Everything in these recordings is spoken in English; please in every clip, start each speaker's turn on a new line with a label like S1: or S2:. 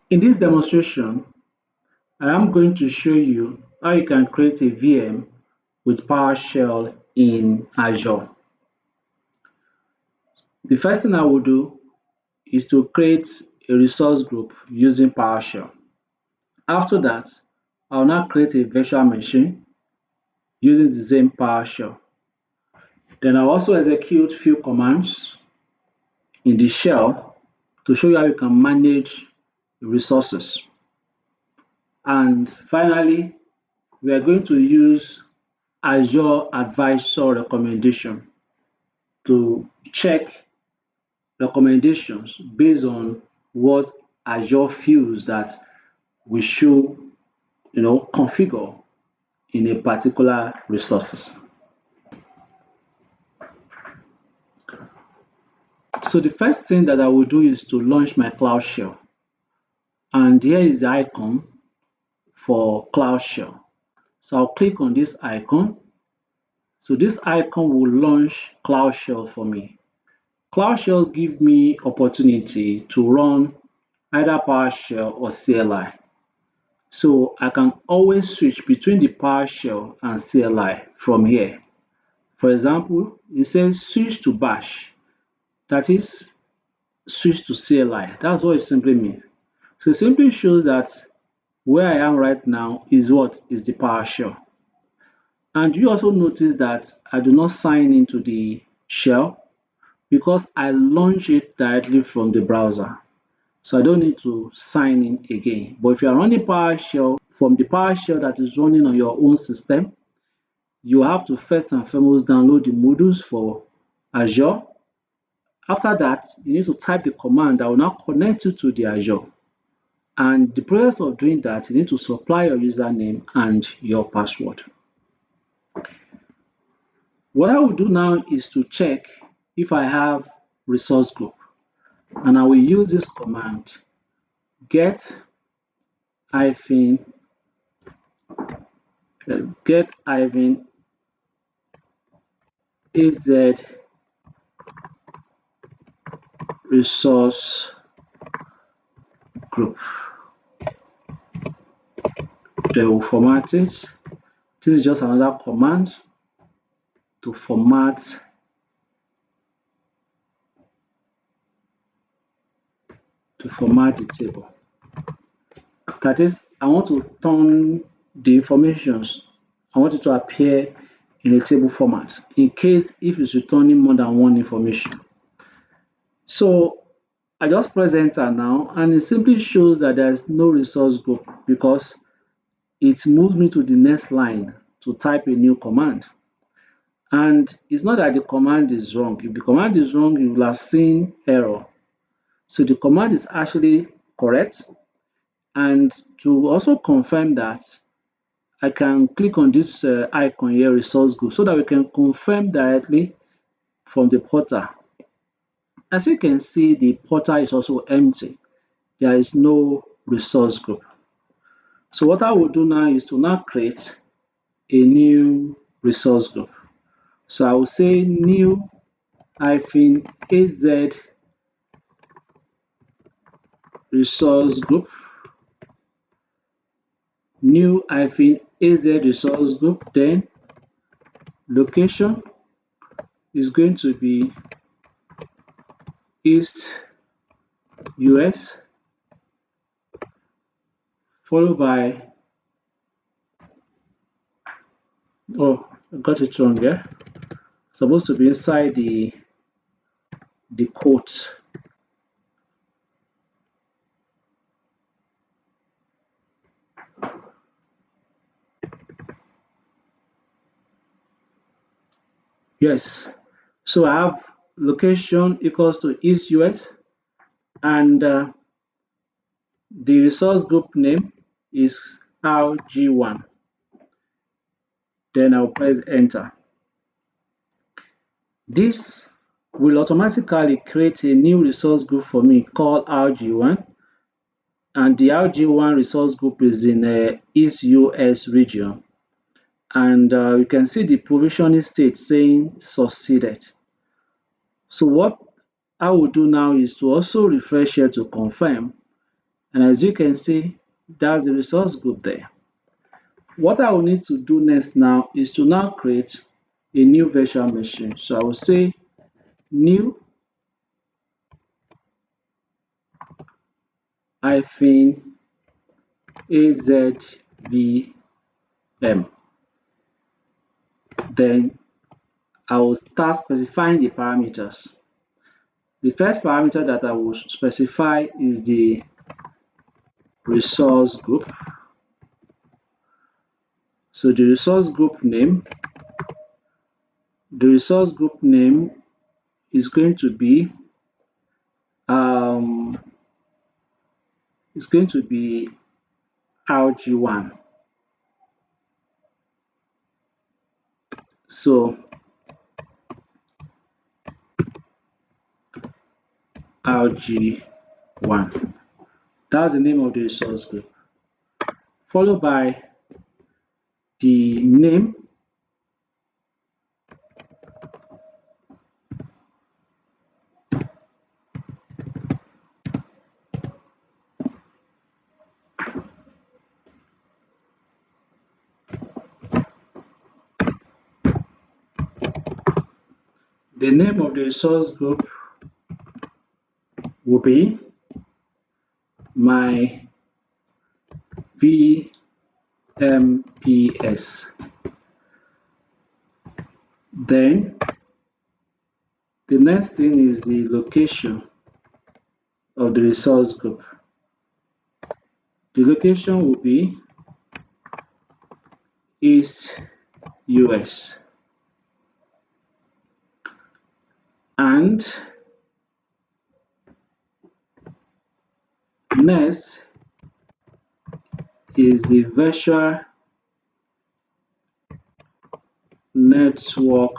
S1: In this demonstration, I am going to show you how you can create a VM with PowerShell in Azure. The first thing I will do is to create a resource group using PowerShell. After that, I will now create a virtual machine using the same PowerShell. Then I'll also execute few commands in the shell to show you how you can manage resources. And finally, we are going to use Azure Advisor recommendation to check recommendations based on what Azure feels that we should configure in a particular resources. So the first thing that I will do is to launch my Cloud Shell. And here is the icon for Cloud Shell. So I'll click on this icon. So this icon will launch Cloud Shell for me. Cloud Shell gives me opportunity to run either PowerShell or CLI. So I can always switch between the PowerShell and CLI from here. For example, it says switch to bash. That is switch to CLI. That's what it simply means. So it simply shows that where I am right now is what is the PowerShell. And you also notice that I do not sign into the shell because I launch it directly from the browser. So I don't need to sign in again. But if you are running PowerShell from the PowerShell that is running on your own system, you have to first and foremost download the modules for Azure. After that, you need to type the command that will now connect you to the Azure. And the process of doing that, you need to supply your username and your password. What I will do now is to check if I have resource group. And I will use this command get hyphen AZ resource group. They will format it. This is just another command to format the table. That is, I want to turn the information, I want it to appear in a table format in case if it's returning more than one information. So I just press enter now and it simply shows that there is no resource group because it moves me to the next line to type a new command. And it's not that the command is wrong. If the command is wrong, you will have seen error. So the command is actually correct. And to also confirm that, I can click on this icon here, resource group, so that we can confirm directly from the portal. As you can see, the portal is also empty. There is no resource group. So what I will do now is to now create a new resource group. So I will say new hyphen AZ resource group, new hyphen AZ resource group, then location is going to be East US, followed by, oh, I got it wrong here. Supposed to be inside the quote. Yes, so I have location equals to East US and the resource group name is RG1. Then I'll press enter. This will automatically create a new resource group for me called RG1, and the RG1 resource group is in East US region. And you can see the provisioning state saying succeeded. So what I will do now is to also refresh here to confirm And as you can see, that's the resource group there. What I will need to do next now is to now create a new virtual machine. So I will say new hyphen AZVM. Then I will start specifying the parameters. The first parameter that I will specify is the resource group. So the resource group name is going to be RG1. So RG1, that's the name of the resource group, followed by the name of the resource group will be my VMPS. Then the next thing is the location of the resource group. The location will be East US. And next is the virtual network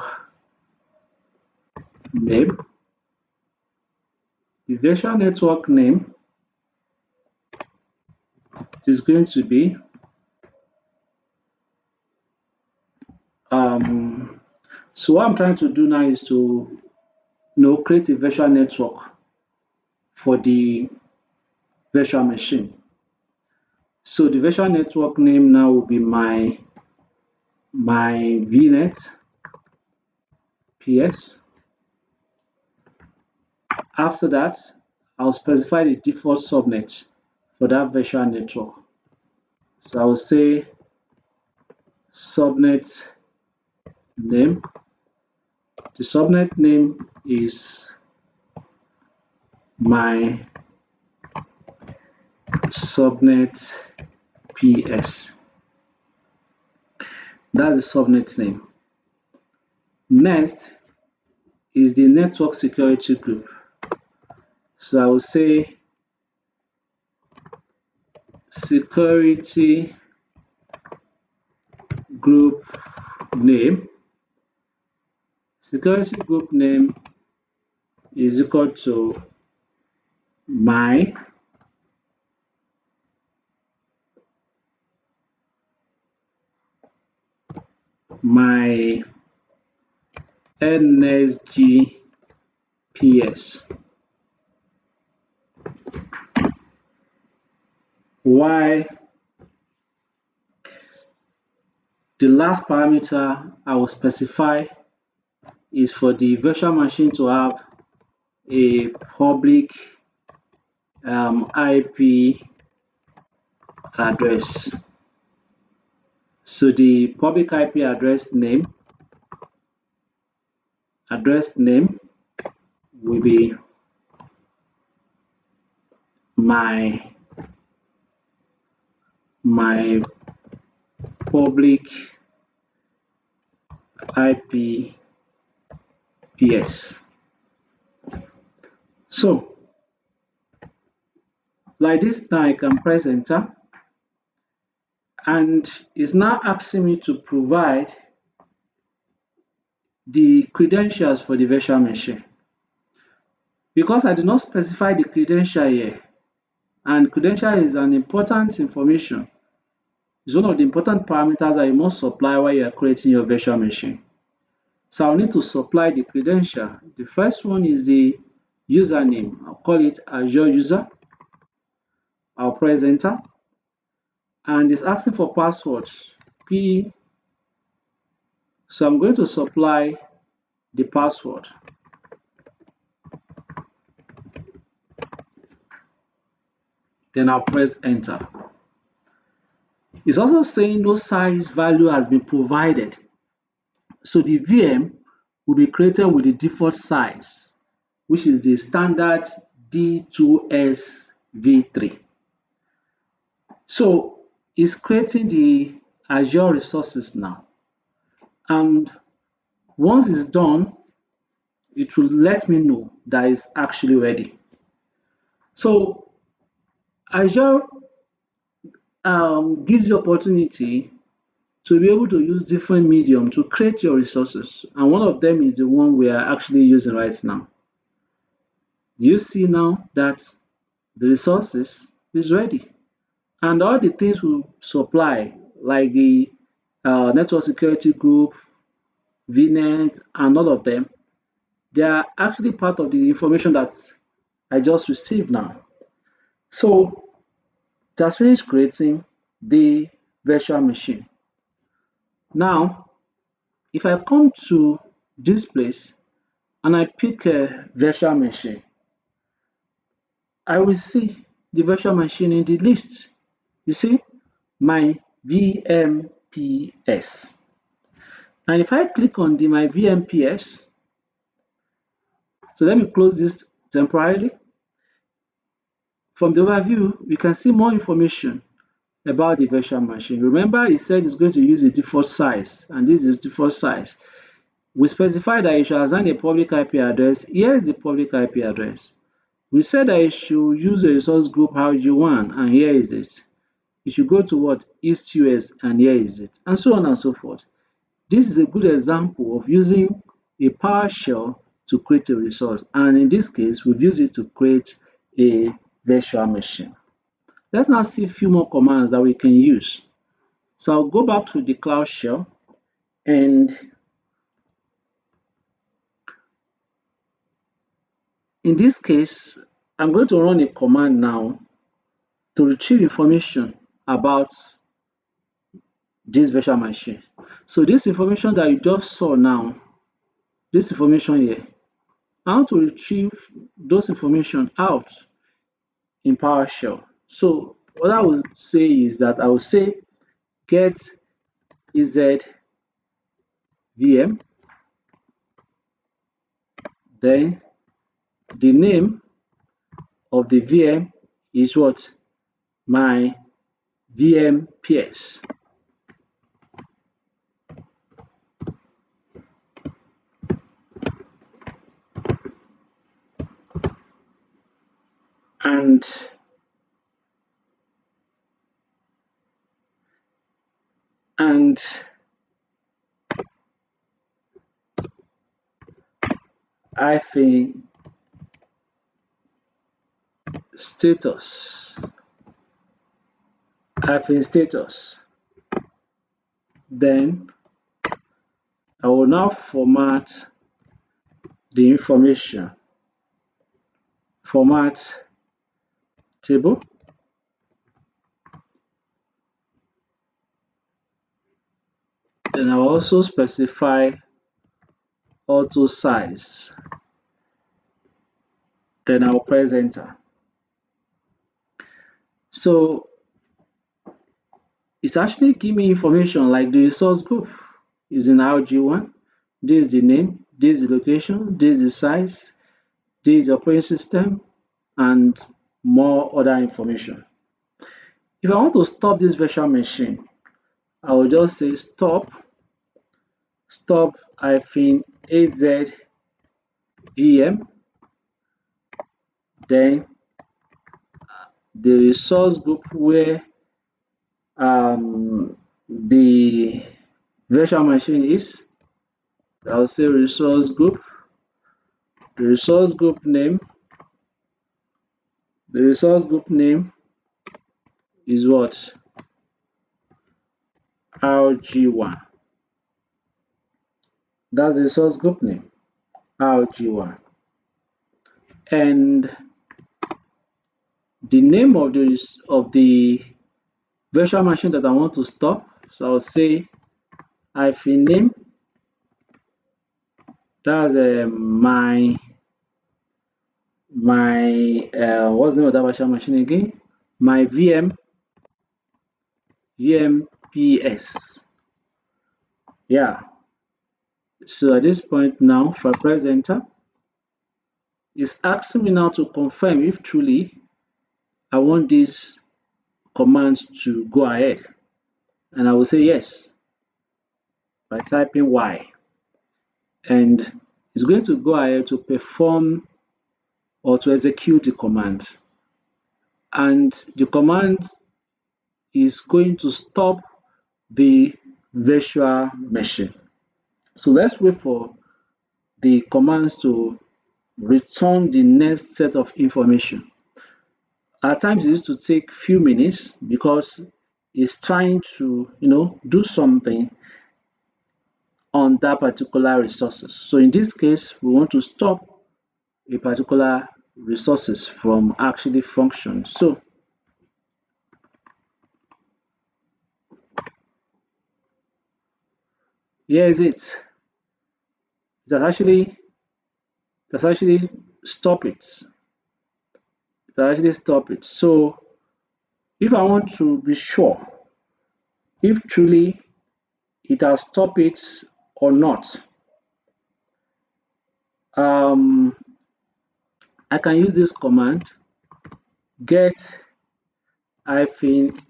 S1: name. The virtual network name is going to be so what I'm trying to do now is to create a virtual network for the virtual machine. So the virtual network name now will be my VNet PS. After that, I'll specify the default subnet for that virtual network. So I will say subnet name. The subnet name is my subnet PS. That's the subnet name. Next is the network security group. So I will say security group name. Security group name is equal to my NSGPS. Why the last parameter I will specify is for the virtual machine to have a public IP address. So the public IP address name will be my public IP PS. So like this, now I can press enter, and it's now asking me to provide the credentials for the virtual machine. Because I did not specify the credential here, and credential is an important information. It's one of the important parameters that you must supply while you are creating your virtual machine. So I'll need to supply the credential. The first one is the username. I'll call it Azure user. I'll press enter, and it's asking for password P. So I'm going to supply the password. Then I'll press enter. It's also saying no size value has been provided. So the VM will be created with the default size, which is the standard D2S V3. So it's creating the Azure resources now. And once it's done, it will let me know that it's actually ready. So Azure gives you opportunity to be able to use different medium to create your resources. And one of them is the one we are actually using right now. You see now that the resources is ready. And all the things we supply, like the network security group, VNet, and all of them, they are actually part of the information that I just received now. So that's finished creating the virtual machine. Now, if I come to this place and I pick a virtual machine, I will see the virtual machine in the list. You see, my VMPS. And if I click on my VMPS, so let me close this temporarily. From the overview, we can see more information about the virtual machine. Remember, it said it's going to use a default size, and this is the default size. We specified that it should assign a public IP address. Here is the public IP address. We said that it should use a resource group RG1, and here is it. You should go to what? East US, and here is it, and so on and so forth. This is a good example of using a PowerShell to create a resource, and in this case, we've used it to create a virtual machine. Let's now see a few more commands that we can use. So I'll go back to the Cloud Shell, and in this case, I'm going to run a command now to retrieve information about this virtual machine. So this information that you just saw now, this information here, I want to retrieve those information out in PowerShell. So what I will say is that I will say get AZ-VM, then the name of the VM is what? My VMPS. And hyphen status, then I will now format the information, format table, then I will also specify auto size, then I will press enter. So it's actually giving me information like the resource group is in RG1, this is the name, this is the location, this is the size, this is the operating system, and more other information. If I want to stop this virtual machine, I will just say stop hyphen AZ-VM, then the resource group where the virtual machine is. I'll say resource group, the resource group name is what? RG1. That's the resource group name, RG1. And the name of the virtual machine that I want to stop. So I'll say -name. That's my what's the name of that virtual machine again? My VMPS. Yeah. So at this point now, if I press enter, it's asking me now to confirm if truly I want this command to go ahead. And I will say yes by typing Y. And it's going to go ahead to perform or to execute the command. And the command is going to stop the virtual machine. So let's wait for the commands to return the next set of information. At times it used to take few minutes because it's trying to do something on that particular resources. So in this case, we want to stop a particular resources from actually function. So here is it. That's actually stop it. It actually stop it. So if I want to be sure if truly it has stopped it or not, I can use this command get -azvm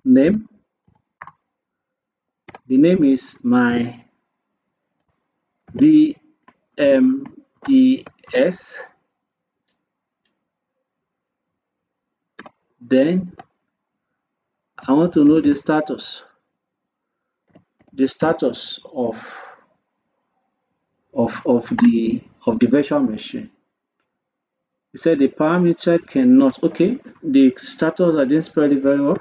S1: -name. The name is my VMES. Then I want to know the status of the virtual machine. It said the parameter cannot. Okay, the status, I didn't spell it very well.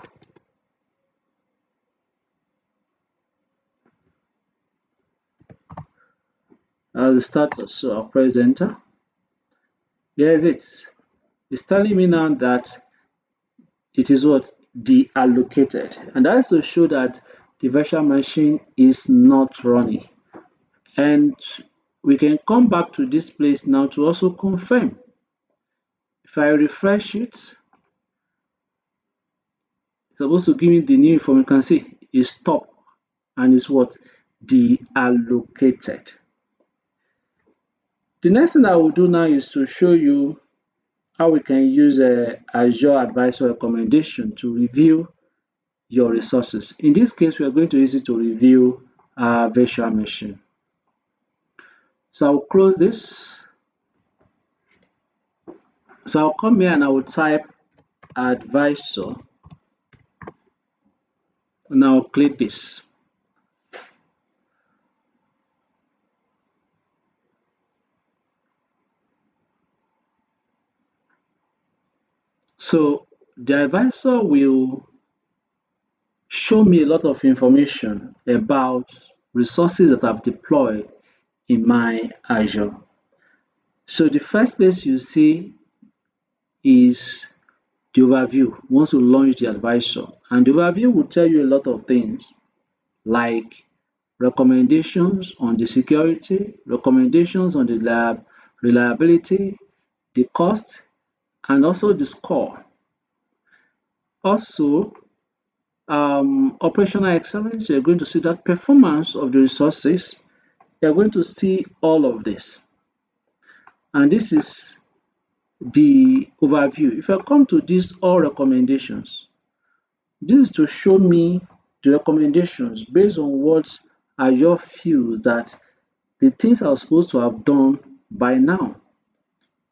S1: The status, so I'll press enter. Here is it. It's telling me now that it is what deallocated, and that is to show that the virtual machine is not running. And we can come back to this place now to also confirm. If I refresh it, it's supposed to give me the new information. You can see it's stopped and it's what deallocated. The next thing I will do now is to show you how we can use Azure Advisor recommendation to review your resources. In this case, we are going to use it to review our virtual machine. So I'll close this. So I'll come here and I will type Advisor, and I'll click this. So the advisor will show me a lot of information about resources that I've deployed in my Azure. So the first place you see is the overview once you launch the advisor, and the overview will tell you a lot of things like recommendations on the security, recommendations on the reliability, the cost, and also the score. Also, operational excellence, you're going to see that performance of the resources. You're going to see all of this. And this is the overview. If I come to these all recommendations, this is to show me the recommendations based on what Azure feels that the things I was supposed to have done by now.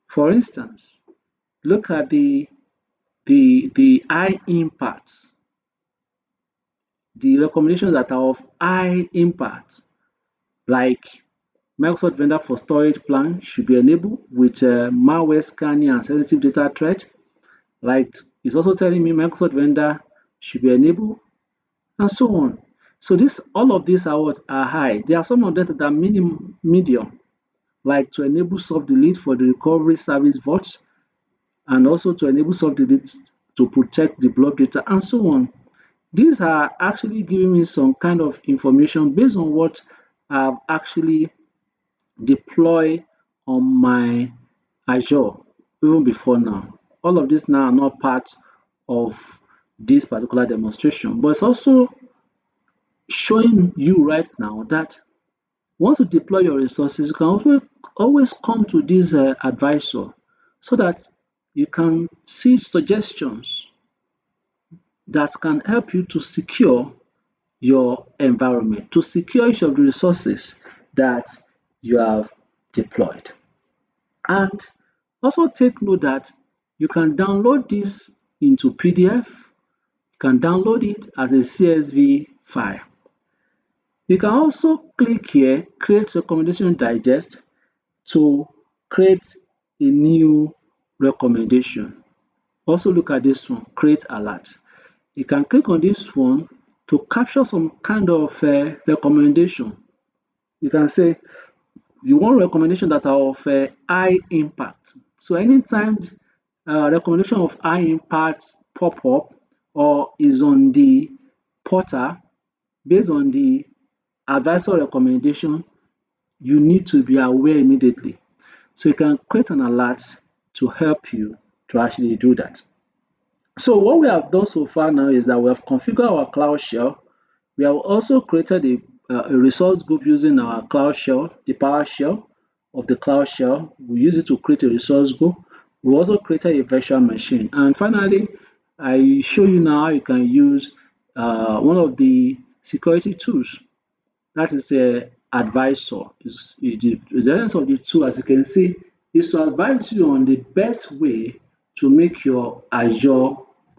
S1: For instance, look at the high impacts, the recommendations that are of high impact, like Microsoft vendor for storage plan should be enabled with malware scanning and sensitive data threat. Like it's also telling me Microsoft vendor should be enabled, and so on. So all of these are what are high. There are some of them that are medium, like to enable soft delete for the recovery service vault, and also to enable soft delete to protect the block data, and so on. These are actually giving me some kind of information based on what I've actually deployed on my Azure even before now. All of these now are not part of this particular demonstration, but it's also showing you right now that once you deploy your resources, you can always come to this advisor so that you can see suggestions that can help you to secure your environment, to secure each of the resources that you have deployed. And also take note that you can download this into PDF, you can download it as a CSV file. You can also click here, create recommendation digest, to create a new recommendation. Also look at this one, create alert. You can click on this one to capture some kind of recommendation. You can say you want recommendation that are of high impact. So anytime recommendation of high impact pop up or is on the portal based on the advisor recommendation, you need to be aware immediately. So you can create an alert to help you to actually do that. So what we have done so far now is that we have configured our Cloud Shell. We have also created a resource group using our Cloud Shell, the PowerShell of the Cloud Shell. We use it to create a resource group. We also created a virtual machine. And finally, I show you now how you can use one of the security tools. That is a advisor. The essence of the tool, as you can see, is to advise you on the best way to make your Azure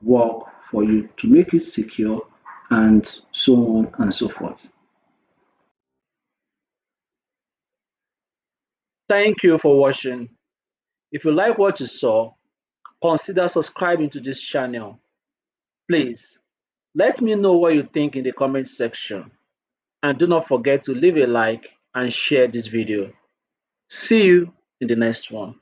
S1: work for you, to make it secure, and so on and so forth. Thank you for watching. If you like what you saw, consider subscribing to this channel. Please, let me know what you think in the comment section. And do not forget to leave a like and share this video. See you in the next one.